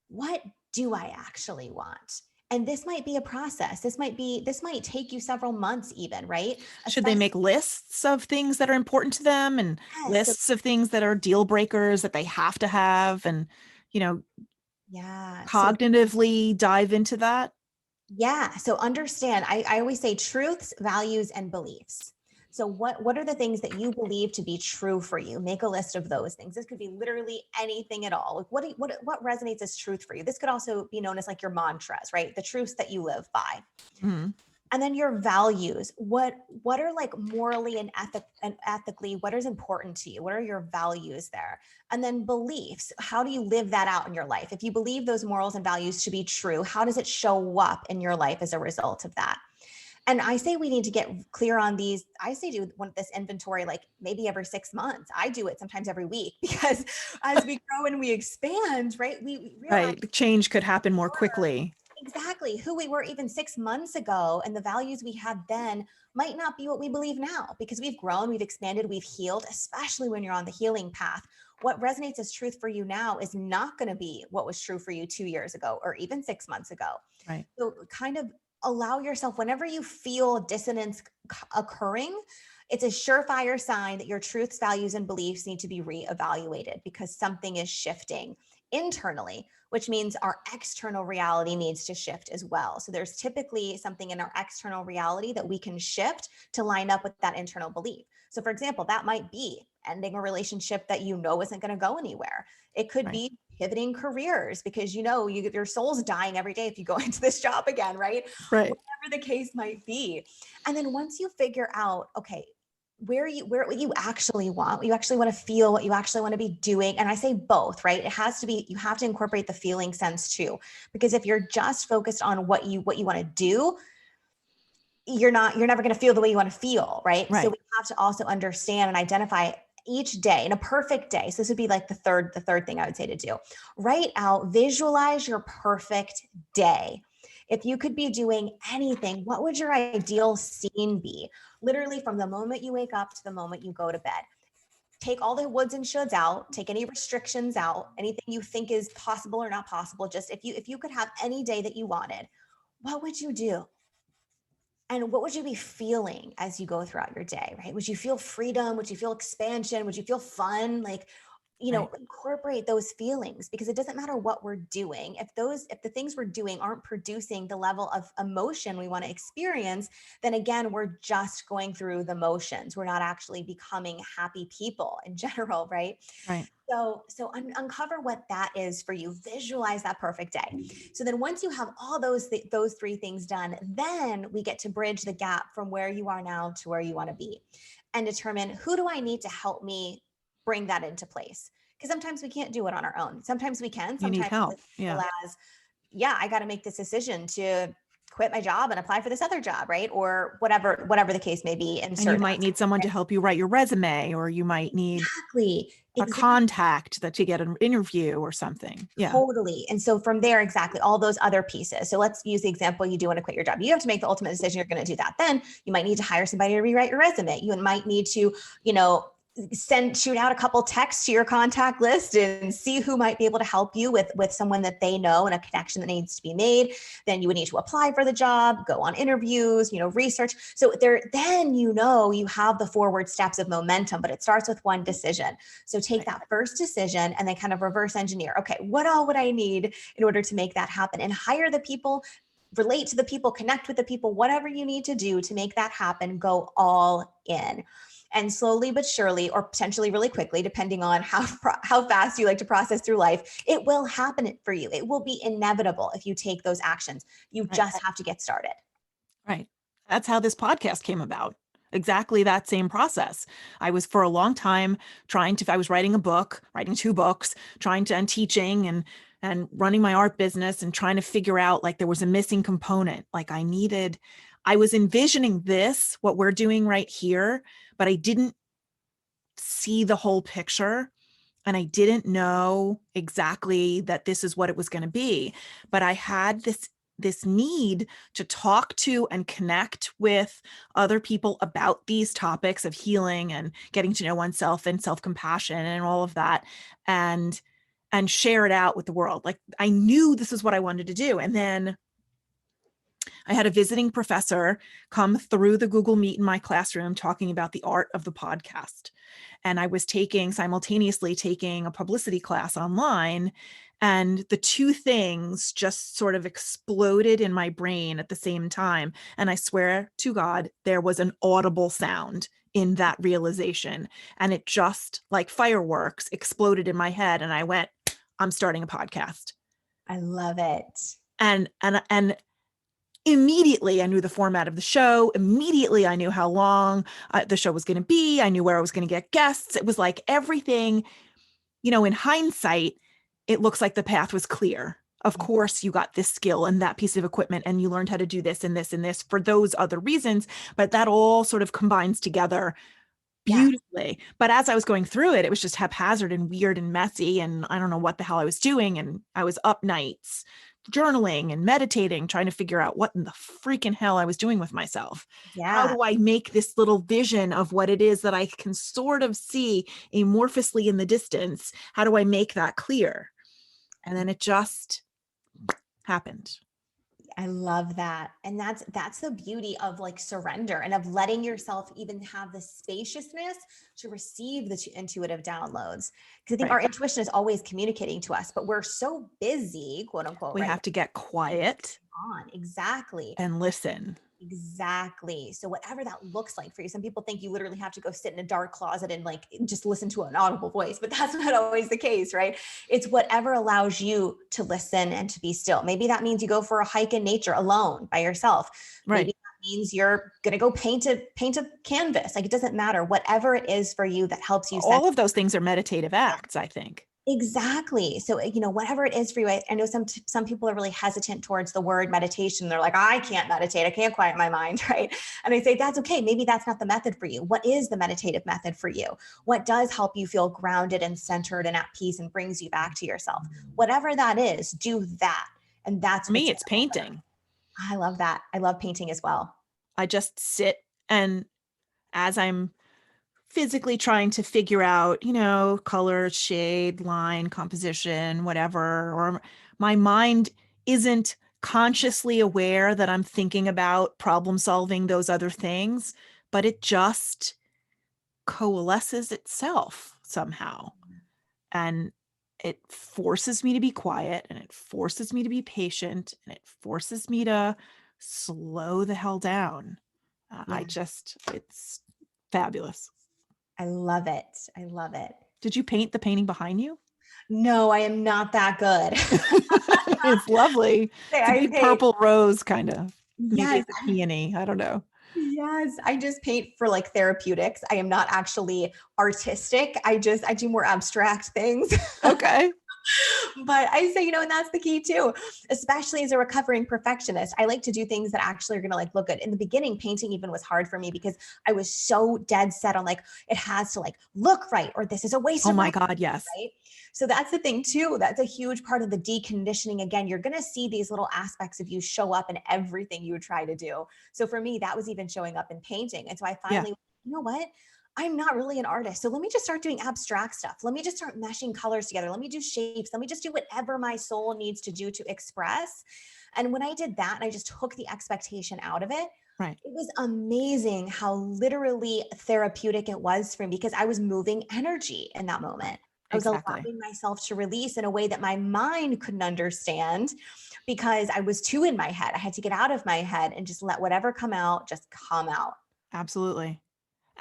what do I actually want? And this might be a process. This might take you several months even, right? Should they Especially, make lists of things that are important to them and yes. So, lists of things that are deal breakers that they have to have, and, you know, yeah. So cognitively dive into that? yeah. So understand, I always say truths, values, and beliefs. So what are the things that you believe to be true for you? Make a list of those things. This could be literally anything at all. Like what resonates as truth for you? This could also be known as like your mantras, right? The truths that you live by. Mhm. And then your values. What are like morally and ethically, what is important to you? What are your values there? And then beliefs. How do you live that out in your life? If you believe those morals and values to be true, how does it show up in your life as a result of that? And I say we need to get clear on these. I say do this inventory like maybe every 6 months. I do it sometimes every week because as we grow and we expand, right, we realize Right. The change could happen more quickly. exactly who we were even 6 months ago, and the values we had then might not be what we believe now, because we've grown, we've expanded, we've healed. Especially when you're on the healing path, what resonates as truth for you now is not going to be what was true for you 2 years ago or even 6 months ago. Right. So kind of allow yourself, whenever you feel dissonance occurring, it's a surefire sign that your truths, values, and beliefs need to be reevaluated, because something is shifting internally, which means our external reality needs to shift as well. So there's typically something in our external reality that we can shift to line up with that internal belief. So for example, that might be ending a relationship that you know isn't going to go anywhere. It could Right. be pivoting careers because your soul's dying every day if you go into this job again, right? Right. Whatever the case might be. And then once you figure out, okay, what you actually want, what you actually want to feel, what you actually want to be doing. And I say both, right? It has to be, you have to incorporate the feeling sense too, because if you're just focused on what you want to do, you're never going to feel the way you want to feel, right? So Right. we have to also understand and identify each day in a perfect day. So this would be like the third thing I would say to do. Write out, visualize your perfect day. If you could be doing anything, what would your ideal scene be? Literally from the moment you wake up to the moment you go to bed. Take all the woulds and shoulds out, take any restrictions out, anything you think is possible or not possible. Just if you could have any day that you wanted, what would you do? And what would you be feeling as you go throughout your day, right? Would you feel freedom? Would you feel expansion? Would you feel fun? Like, Right. incorporate those feelings, because it doesn't matter what we're doing. If the things we're doing aren't producing the level of emotion we want to experience, then again, we're just going through the motions. We're not actually becoming happy people in general, right? Right. So uncover what that is for you. Visualize that perfect day. So then once you have all those three things done, then we get to bridge the gap from where you are now to where you want to be, and determine, who do I need to help me bring that into place? Because sometimes we can't do it on our own. Sometimes we can. You need Sometimes help. it's as Yeah. simple as, yeah, I got to make this decision to quit my job and apply for this other job, right? Or whatever the case may be in And you certain might need someone to help you write your resume, or you might need exactly a exactly. contact that to get an interview or something. Yeah. Totally. And so from there, exactly all those other pieces. So let's use the example, you do want to quit your job. You have to make the ultimate decision you're going to do that. Then you might need to hire somebody to rewrite your resume. You might need to, you know, shoot out a couple texts to your contact list and see who might be able to help you with someone that they know and a connection that needs to be made. Then you would need to apply for the job, go on interviews, research. So then you have the forward steps of momentum, but it starts with one decision. So take that first decision and then kind of reverse engineer. Okay, what all would I need in order to make that happen? And hire the people, relate to the people, connect with the people, whatever you need to do to make that happen, go all in. And slowly but surely, or potentially really quickly, depending on how fast you like to process through life, it will happen for you. It will be inevitable if you take those actions. You just have to get started. Right. That's how this podcast came about. Exactly that same process. I was for a long time I was writing a book, writing 2 books, and teaching and running my art business and trying to figure out, like, there was a missing component. Like, I was envisioning what we're doing right here, but I didn't see the whole picture. And I didn't know exactly that this is what it was going to be. But I had this need to talk to and connect with other people about these topics of healing and getting to know oneself and self-compassion and all of that, and share it out with the world. Like, I knew this is what I wanted to do. And then I had a visiting professor come through the Google Meet in my classroom talking about the art of the podcast. And I was simultaneously taking a publicity class online. And the 2 things just sort of exploded in my brain at the same time. And I swear to God, there was an audible sound in that realization. And it just, like fireworks, exploded in my head. And I went, I'm starting a podcast. I love it. And immediately I knew the format of the show. Immediately I knew how long the show was going to be. I knew where I was going to get guests. It was like everything, in hindsight, it looks like the path was clear. Of course, you got this skill and that piece of equipment, and you learned how to do this and this and this for those other reasons. But that all sort of combines together beautifully. Yeah. But as I was going through it, it was just haphazard and weird and messy. And I don't know what the hell I was doing. And I was up nights journaling and meditating, trying to figure out what in the freaking hell I was doing with myself. Yeah. How do I make this little vision of what it is that I can sort of see amorphously in the distance? How do I make that clear? And then it just happened. I love that. And that's the beauty of like surrender and of letting yourself even have the spaciousness to receive the intuitive downloads. Because I think our intuition is always communicating to us, but we're so busy, quote unquote. We have to get quiet. Exactly. And listen. Exactly. So whatever that looks like for you, some people think you literally have to go sit in a dark closet and like just listen to an audible voice, but that's not always the case, right? It's whatever allows you to listen and to be still. Maybe that means you go for a hike in nature alone by yourself. Right. Maybe that means you're going to go paint a canvas. Like, it doesn't matter. Whatever it is for you that helps you. All of those things are meditative acts, I think. Exactly. So, whatever it is for you, I know some people are really hesitant towards the word meditation. They're like, I can't meditate. I can't quiet my mind. Right. And I say, that's okay. Maybe that's not the method for you. What is the meditative method for you? What does help you feel grounded and centered and at peace and brings you back to yourself? Whatever that is, do that. And that's for me, it's painting. I love that. I love painting as well. I just sit, and as I'm physically trying to figure out, color, shade, line, composition, whatever, or my mind isn't consciously aware that I'm thinking about problem solving those other things, but it just coalesces itself somehow. And it forces me to be quiet, and it forces me to be patient, and it forces me to slow the hell down. It's fabulous. I love it. I love it. Did you paint the painting behind you? No, I am not that good. It's lovely. It's a big purple rose, kind of. Maybe yes. It's a peony. I don't know. Yes. I just paint for like therapeutics. I am not actually artistic. I do more abstract things. Okay. But I say, and that's the key too, especially as a recovering perfectionist. I like to do things that actually are going to like look good. In the beginning, painting even was hard for me because I was so dead set on like, it has to like look right, or this is a waste of my God, yes. Right. So that's the thing too. That's a huge part of the deconditioning. Again, you're going to see these little aspects of you show up in everything you try to do. So for me, that was even showing up in painting. And so I finally, you know what? I'm not really an artist. So let me just start doing abstract stuff. Let me just start meshing colors together. Let me do shapes. Let me just do whatever my soul needs to do to express. And when I did that and I just took the expectation out of it, Right. it was amazing how literally therapeutic it was for me because I was moving energy in that moment. Right. I was Exactly. allowing myself to release in a way that my mind couldn't understand because I was too in my head. I had to get out of my head and just let whatever come out, just come out. Absolutely.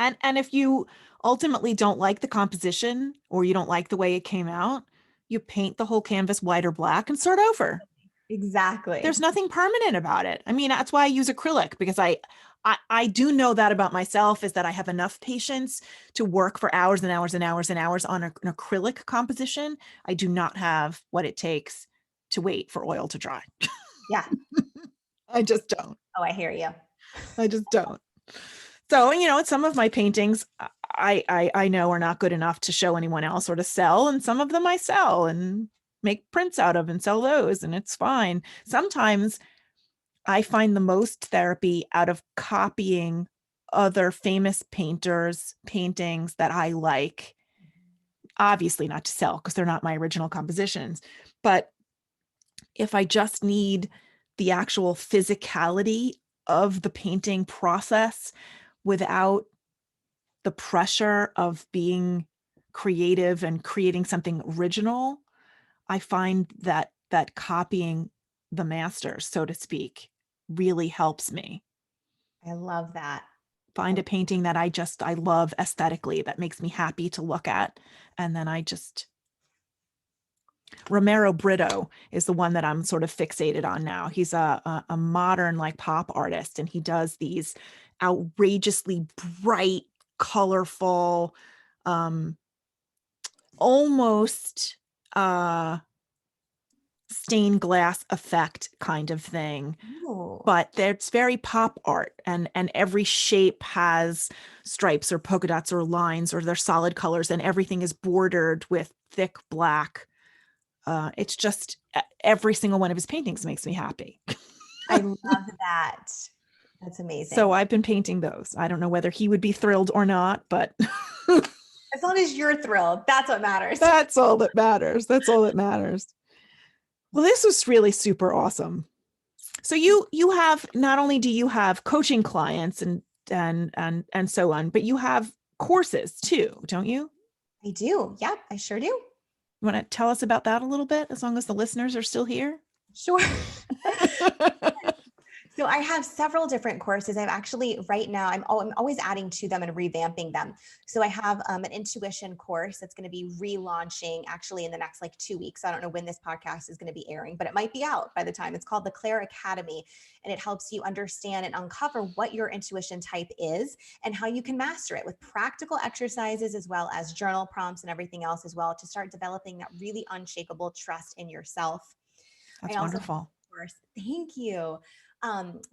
And if you ultimately don't like the composition or you don't like the way it came out, you paint the whole canvas white or black and start over. There's Exactly. nothing permanent about it. I mean, that's why I use acrylic because I do know that about myself is that I have enough patience to work for hours and hours and hours and hours on an acrylic composition. I do not have what it takes to wait for oil to dry. Yeah. I just don't. Oh, I hear you. I just don't. So, some of my paintings I know are not good enough to show anyone else or to sell, and some of them I sell and make prints out of and sell those, and it's fine. Sometimes I find the most therapy out of copying other famous painters' paintings that I like. Obviously not to sell because they're not my original compositions, but if I just need the actual physicality of the painting process without the pressure of being creative and creating something original, I find that copying the masters, so to speak, really helps me I love that. find I, a painting that I love aesthetically that makes me happy to look at, and then I just Romero Brito is the one that I'm sort of fixated on now. He's a modern like pop artist, and he does these outrageously bright, colorful, um, almost stained glass effect kind of thing. ooh, But it's very pop art, and every shape has stripes or polka dots or lines, or they're solid colors, and everything is bordered with thick black. It's just every single one of his paintings makes me happy. I love that. That's So amazing. I've been painting those. I don't know whether he would be thrilled or not, but As long as you're thrilled, that's what matters. that's all that matters. That's all that matters. Well, this was really super awesome. So you have, not only do you have coaching clients and so on, but you have courses too, don't you? I do. Yep, I sure do. You want to tell us about that a little bit, as long as the listeners are still here? Sure. So I have several different courses. I've actually right now, I'm always adding to them and revamping them. So I have an intuition course that's going to be relaunching actually in the next like 2 weeks. I don't know when this podcast is going to be airing, but it might be out by the time. It's called the Claire Academy, and it helps you understand and uncover what your intuition type is and how you can master it with practical exercises as well as journal prompts and everything else as well to start developing that really unshakable trust in yourself. I That's also have wonderful. a course, thank you,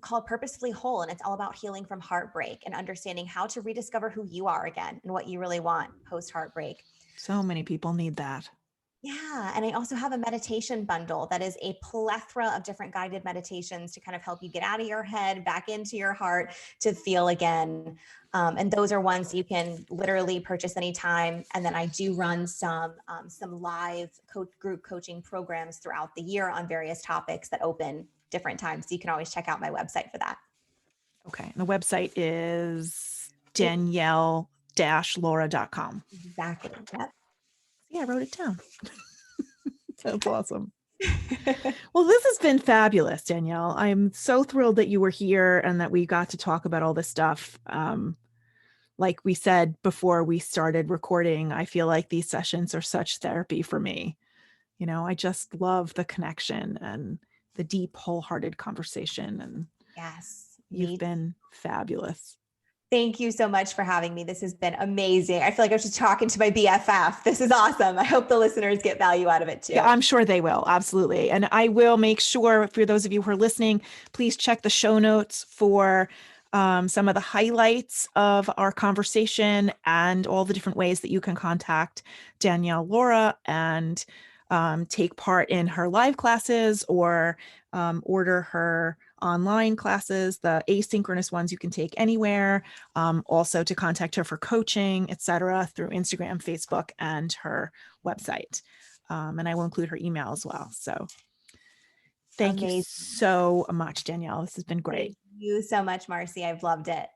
called Purposefully Whole. And it's all about healing from heartbreak and understanding how to rediscover who you are again and what you really want post heartbreak. So many people need that. Yeah. And I also have a meditation bundle that is a plethora of different guided meditations to kind of help you get out of your head, back into your heart to feel again. And those are ones you can literally purchase anytime. And then I do run some live group coaching programs throughout the year on various topics that open different times. So you can always check out my website for that. Okay. And the website is It, Danielle-Laura.com. exactly. Yep. Yeah, I wrote it down. That's awesome. Well, this has been fabulous, Danielle. I'm so thrilled that you were here and that we got to talk about all this stuff. Like we said before we started recording, I feel like these sessions are such therapy for me. I just love the connection and the deep, wholehearted conversation. And Yes. you've Me. been fabulous. Thank you so much for having me. This has been amazing. I feel like I was just talking to my BFF. This is awesome. I hope the listeners get value out of it too. Yeah, I'm sure they will. Absolutely. And I will make sure for those of you who are listening, please check the show notes for some of the highlights of our conversation and all the different ways that you can contact Danielle Laura. And take part in her live classes or order her online classes, the asynchronous ones you can take anywhere. Also to contact her for coaching, etc., through Instagram, Facebook, and her website. And I will include her email as well. So thank you Amazing. so much, Danielle. This has been great. Thank you so much, Marcy. I've loved it.